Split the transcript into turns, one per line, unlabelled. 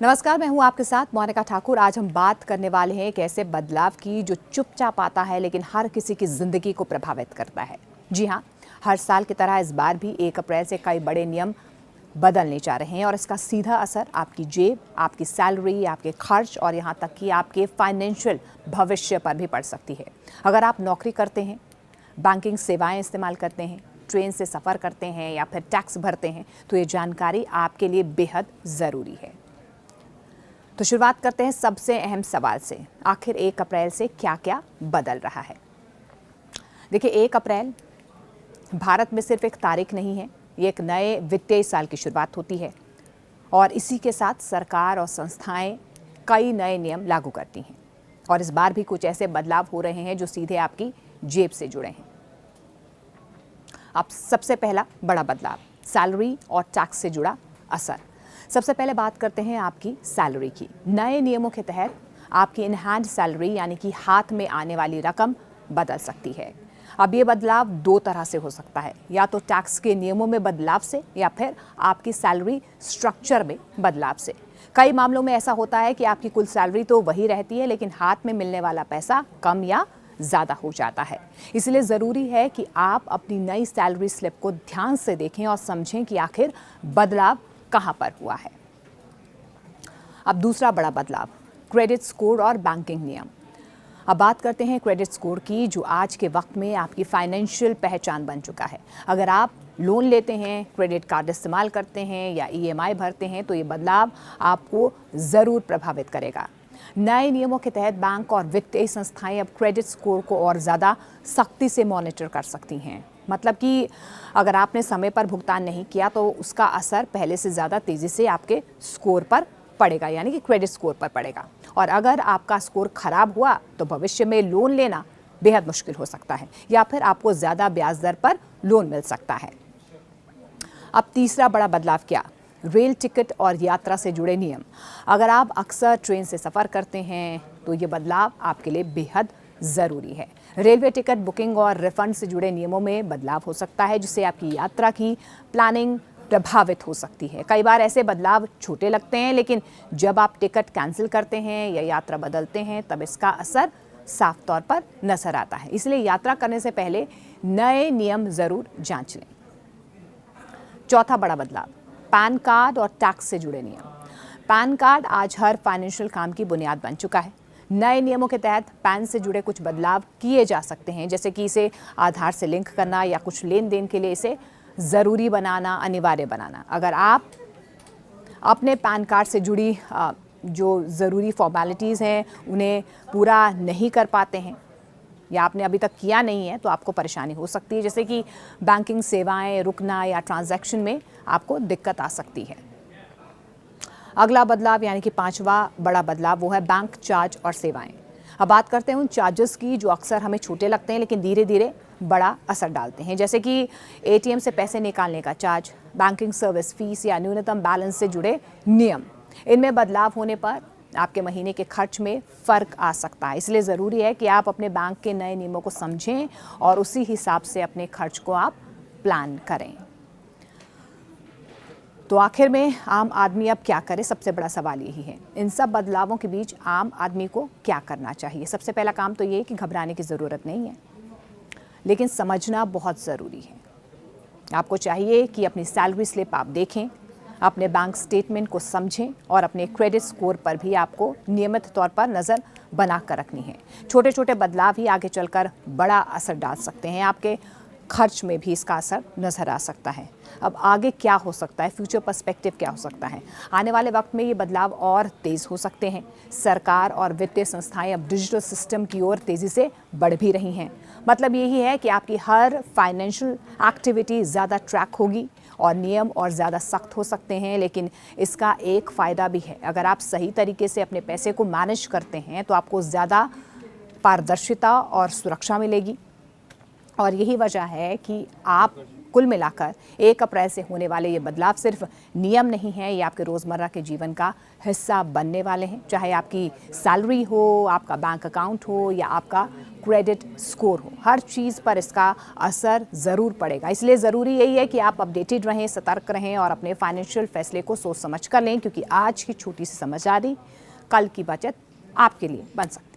नमस्कार, मैं हूं आपके साथ मोनिका ठाकुर। आज हम बात करने वाले हैं एक ऐसे बदलाव की जो चुपचाप आता है लेकिन हर किसी की जिंदगी को प्रभावित करता है। जी हां, हर साल की तरह इस बार भी 1 अप्रैल से कई बड़े नियम बदलने जा रहे हैं और इसका सीधा असर आपकी जेब, आपकी सैलरी, आपके खर्च और यहां तक कि आपके फाइनेंशियल भविष्य पर भी पड़ सकती है। अगर आप नौकरी करते हैं, बैंकिंग सेवाएं इस्तेमाल करते हैं, ट्रेन से सफ़र करते हैं या फिर टैक्स भरते हैं, तो ये जानकारी आपके लिए बेहद ज़रूरी है। तो शुरुआत करते हैं सबसे अहम सवाल से। आखिर 1 अप्रैल से क्या क्या बदल रहा है? देखिए, 1 अप्रैल भारत में सिर्फ एक तारीख नहीं है, ये एक नए वित्तीय साल की शुरुआत होती है और इसी के साथ सरकार और संस्थाएं कई नए नियम लागू करती हैं। और इस बार भी कुछ ऐसे बदलाव हो रहे हैं जो सीधे आपकी जेब से जुड़े हैं। अब सबसे पहला बड़ा बदलाव, सैलरी और टैक्स से जुड़ा असर। सबसे पहले बात करते हैं आपकी सैलरी की। नए नियमों के तहत आपकी इन हैंड सैलरी यानी कि हाथ में आने वाली रकम बदल सकती है। अब ये बदलाव 2 तरह से हो सकता है, या तो टैक्स के नियमों में बदलाव से या फिर आपकी सैलरी स्ट्रक्चर में बदलाव से। कई मामलों में ऐसा होता है कि आपकी कुल सैलरी तो वही रहती है लेकिन हाथ में मिलने वाला पैसा कम या ज़्यादा हो जाता है। इसलिए ज़रूरी है कि आप अपनी नई सैलरी स्लिप को ध्यान से देखें और समझें कि आखिर बदलाव कहां पर हुआ है। अब दूसरा बड़ा बदलाव, क्रेडिट स्कोर और बैंकिंग नियम। अब बात करते हैं क्रेडिट स्कोर की, जो आज के वक्त में आपकी फाइनेंशियल पहचान बन चुका है। अगर आप लोन लेते हैं, क्रेडिट कार्ड इस्तेमाल करते हैं या ईएमआई भरते हैं तो ये बदलाव आपको ज़रूर प्रभावित करेगा। नए नियमों के तहत बैंक और वित्तीय संस्थाएं अब क्रेडिट स्कोर को और ज़्यादा सख्ती से मॉनिटर कर सकती हैं। मतलब कि अगर आपने समय पर भुगतान नहीं किया तो उसका असर पहले से ज़्यादा तेज़ी से आपके स्कोर पर पड़ेगा, यानी कि क्रेडिट स्कोर पर पड़ेगा। और अगर आपका स्कोर खराब हुआ तो भविष्य में लोन लेना बेहद मुश्किल हो सकता है या फिर आपको ज़्यादा ब्याज दर पर लोन मिल सकता है। अब तीसरा बड़ा बदलाव क्या, रेल टिकट और यात्रा से जुड़े नियम। अगर आप अक्सर ट्रेन से सफ़र करते हैं तो ये बदलाव आपके लिए बेहद ज़रूरी है। रेलवे टिकट बुकिंग और रिफंड से जुड़े नियमों में बदलाव हो सकता है, जिससे आपकी यात्रा की प्लानिंग प्रभावित हो सकती है। कई बार ऐसे बदलाव छोटे लगते हैं लेकिन जब आप टिकट कैंसिल करते हैं या यात्रा बदलते हैं तब इसका असर साफ तौर पर नजर आता है। इसलिए यात्रा करने से पहले नए नियम ज़रूर जांच लें। चौथा बड़ा बदलाव, पैन कार्ड और टैक्स से जुड़े नियम। पैन कार्ड आज हर फाइनेंशियल काम की बुनियाद बन चुका है। नए नियमों के तहत पैन से जुड़े कुछ बदलाव किए जा सकते हैं, जैसे कि इसे आधार से लिंक करना या कुछ लेन देन के लिए इसे ज़रूरी बनाना, अनिवार्य बनाना। अगर आप अपने पैन कार्ड से जुड़ी जो ज़रूरी फॉर्मेलिटीज़ हैं उन्हें पूरा नहीं कर पाते हैं या आपने अभी तक किया नहीं है तो आपको परेशानी हो सकती है, जैसे कि बैंकिंग सेवाएं रुकना या ट्रांजैक्शन में आपको दिक्कत आ सकती है। अगला बदलाव यानी कि 5वां बड़ा बदलाव वो है बैंक चार्ज और सेवाएं। अब बात करते हैं उन चार्जेस की जो अक्सर हमें छोटे लगते हैं लेकिन धीरे धीरे बड़ा असर डालते हैं, जैसे कि एटीएम से पैसे निकालने का चार्ज, बैंकिंग सर्विस फीस या न्यूनतम बैलेंस से जुड़े नियम। इनमें बदलाव होने पर आपके महीने के खर्च में फ़र्क आ सकता है। इसलिए ज़रूरी है कि आप अपने बैंक के नए नियमों को समझें और उसी हिसाब से अपने खर्च को आप प्लान करें। तो आखिर में आम आदमी अब क्या करे, सबसे बड़ा सवाल यही है। इन सब बदलावों के बीच आम आदमी को क्या करना चाहिए? सबसे पहला काम तो ये है कि घबराने की ज़रूरत नहीं है, लेकिन समझना बहुत ज़रूरी है। आपको चाहिए कि अपनी सैलरी स्लिप आप देखें, अपने बैंक स्टेटमेंट को समझें और अपने क्रेडिट स्कोर पर भी आपको नियमित तौर पर नज़र बना कर रखनी है। छोटे छोटे बदलाव ही आगे चलकर बड़ा असर डाल सकते हैं। आपके खर्च में भी इसका असर नज़र आ सकता है। अब आगे क्या हो सकता है, फ्यूचर पर्सपेक्टिव क्या हो सकता है? आने वाले वक्त में ये बदलाव और तेज़ हो सकते हैं। सरकार और वित्तीय संस्थाएं अब डिजिटल सिस्टम की ओर तेज़ी से बढ़ भी रही हैं। मतलब यही है कि आपकी हर फाइनेंशियल एक्टिविटी ज़्यादा ट्रैक होगी और नियम और ज़्यादा सख्त हो सकते हैं, लेकिन इसका एक फ़ायदा भी है। अगर आप सही तरीके से अपने पैसे को मैनेज करते हैं तो आपको ज़्यादा पारदर्शिता और सुरक्षा मिलेगी। और यही वजह है कि आपको कुल मिलाकर 1 अप्रैल से होने वाले ये बदलाव सिर्फ नियम नहीं है, ये आपके रोज़मर्रा के जीवन का हिस्सा बनने वाले हैं। चाहे आपकी सैलरी हो, आपका बैंक अकाउंट हो या आपका क्रेडिट स्कोर हो, हर चीज़ पर इसका असर ज़रूर पड़ेगा। इसलिए ज़रूरी यही है कि आप अपडेटेड रहें, सतर्क रहें और अपने फाइनेंशियल फैसले को सोच समझ कर लें, क्योंकि आज की छोटी सी समझदारी कल की बचत आपके लिए बन सकती है।